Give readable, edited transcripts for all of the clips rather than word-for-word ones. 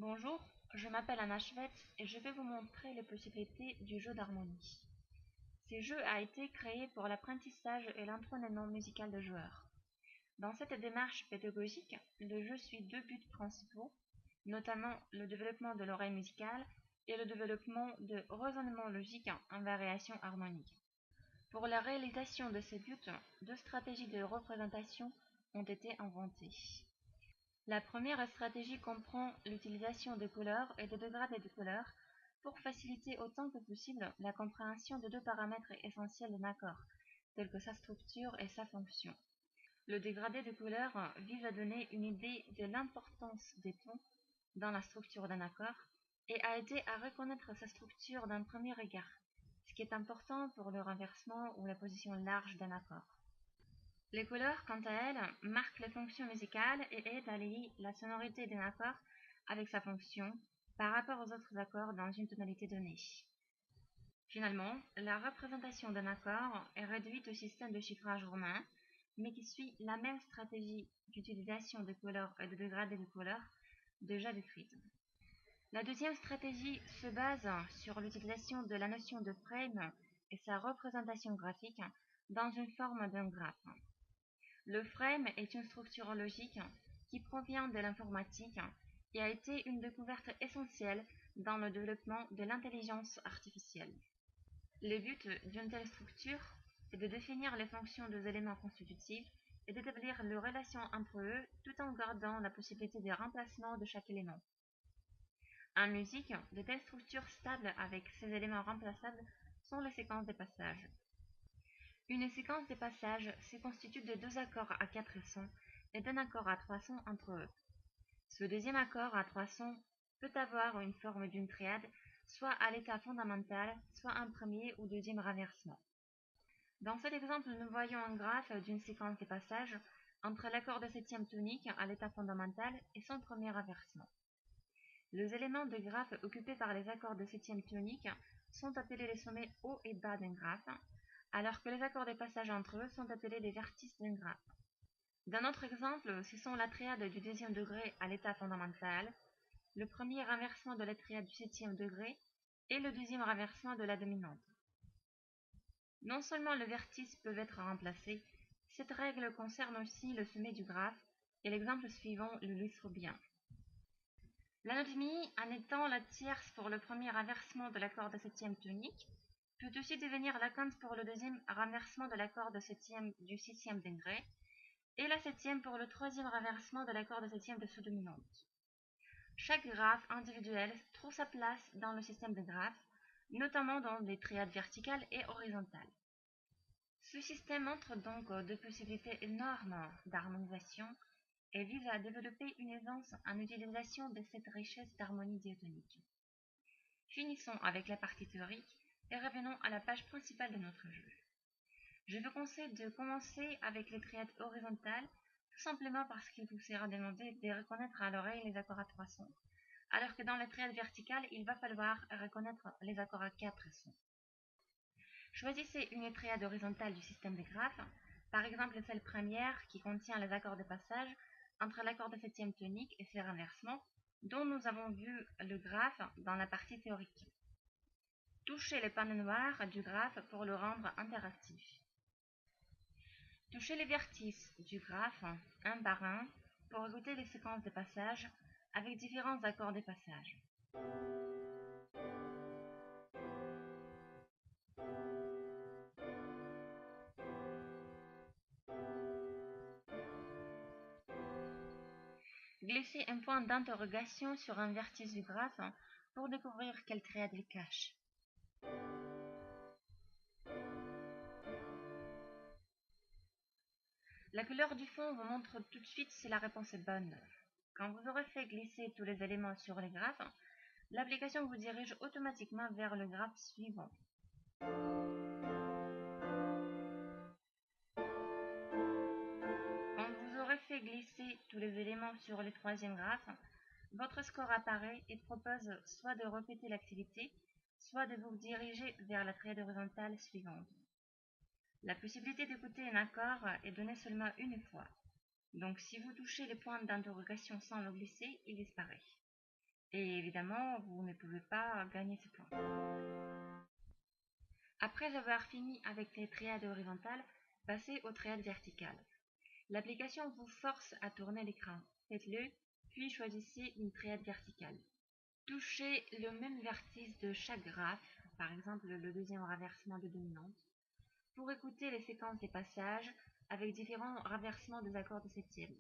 Bonjour, je m'appelle Anna Schwetz et je vais vous montrer les possibilités du jeu d'harmonie. Ce jeu a été créé pour l'apprentissage et l'entraînement musical de joueurs. Dans cette démarche pédagogique, le jeu suit deux buts principaux, notamment le développement de l'oreille musicale et le développement de raisonnement logique en variation harmonique. Pour la réalisation de ces buts, deux stratégies de représentation ont été inventées. La première stratégie comprend l'utilisation de couleurs et de dégradés de couleurs pour faciliter autant que possible la compréhension de deux paramètres essentiels d'un accord, tels que sa structure et sa fonction. Le dégradé de couleurs vise à donner une idée de l'importance des tons dans la structure d'un accord et à aider à reconnaître sa structure d'un premier regard, ce qui est important pour le renversement ou la position large d'un accord. Les couleurs, quant à elles, marquent les fonctions musicales et aident à lier la sonorité d'un accord avec sa fonction par rapport aux autres accords dans une tonalité donnée. Finalement, la représentation d'un accord est réduite au système de chiffrage romain, mais qui suit la même stratégie d'utilisation de couleurs et de dégradés de couleurs déjà décrite. La deuxième stratégie se base sur l'utilisation de la notion de frame et sa représentation graphique dans une forme d'un graphe. Le frame est une structure logique qui provient de l'informatique et a été une découverte essentielle dans le développement de l'intelligence artificielle. Le but d'une telle structure est de définir les fonctions des éléments constitutifs et d'établir les relations entre eux tout en gardant la possibilité de remplacement de chaque élément. En musique, de telles structures stables avec ces éléments remplaçables sont les séquences de passage. Une séquence de passage se constitue de deux accords à quatre sons et d'un accord à trois sons entre eux. Ce deuxième accord à trois sons peut avoir une forme d'une triade, soit à l'état fondamental, soit un premier ou deuxième renversement. Dans cet exemple, nous voyons un graphe d'une séquence de passage entre l'accord de septième tonique à l'état fondamental et son premier renversement. Les éléments de graphe occupés par les accords de septième tonique sont appelés les sommets haut et bas d'un graphe, alors que les accords de passage entre eux sont appelés les vertices d'un graphe. Dans notre exemple, ce sont la triade du deuxième degré à l'état fondamental, le premier renversement de la triade du septième degré et le deuxième renversement de la dominante. Non seulement les vertices peuvent être remplacés, cette règle concerne aussi le sommet du graphe, et l'exemple suivant l'illustre bien. La note mi, en étant la tierce pour le premier renversement de l'accord de septième tonique, peut aussi devenir la quinte pour le deuxième renversement de l'accord de septième du sixième degré, et la septième pour le troisième renversement de l'accord de septième de sous-dominante. Chaque graphe individuel trouve sa place dans le système de graphes, notamment dans les triades verticales et horizontales. Ce système montre donc deux possibilités énormes d'harmonisation et vise à développer une aisance en utilisation de cette richesse d'harmonie diatonique. Finissons avec la partie théorique et revenons à la page principale de notre jeu. Je vous conseille de commencer avec les triades horizontales, tout simplement parce qu'il vous sera demandé de reconnaître à l'oreille les accords à trois sons, alors que dans la triade verticale, il va falloir reconnaître les accords à quatre sons. Choisissez une triade horizontale du système de graphes, par exemple celle première qui contient les accords de passage entre l'accord de septième tonique et ses renversements, dont nous avons vu le graphe dans la partie théorique. Touchez le panneau noir du graphe pour le rendre interactif. Touchez les vertices du graphe un par un pour écouter les séquences de passage avec différents accords de passage. Glissez un point d'interrogation sur un vertice du graphe pour découvrir quelle triade il cache. La couleur du fond vous montre tout de suite si la réponse est bonne. Quand vous aurez fait glisser tous les éléments sur les graphes, l'application vous dirige automatiquement vers le graphe suivant. Quand vous aurez fait glisser tous les éléments sur le troisième graphe, votre score apparaît et propose soit de répéter l'activité, soit de vous diriger vers la triade horizontale suivante. La possibilité d'écouter un accord est donnée seulement une fois. Donc si vous touchez les points d'interrogation sans le glisser, il disparaît. Et évidemment, vous ne pouvez pas gagner ce point. Après avoir fini avec les triades horizontales, passez aux triades verticales. L'application vous force à tourner l'écran. Faites-le, puis choisissez une triade verticale. Touchez le même vertice de chaque graphe, par exemple le deuxième renversement de dominante, pour écouter les séquences des passages avec différents renversements des accords de septième,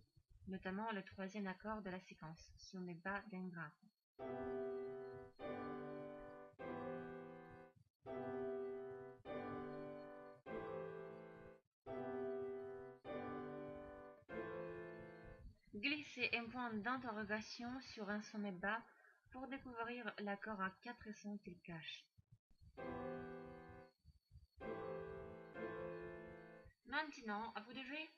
notamment le troisième accord de la séquence, sommet bas d'un graphe. Glissez un point d'interrogation sur un sommet bas pour découvrir l'accord à 4 sons qu'il cache. Maintenant, à vous de jouer.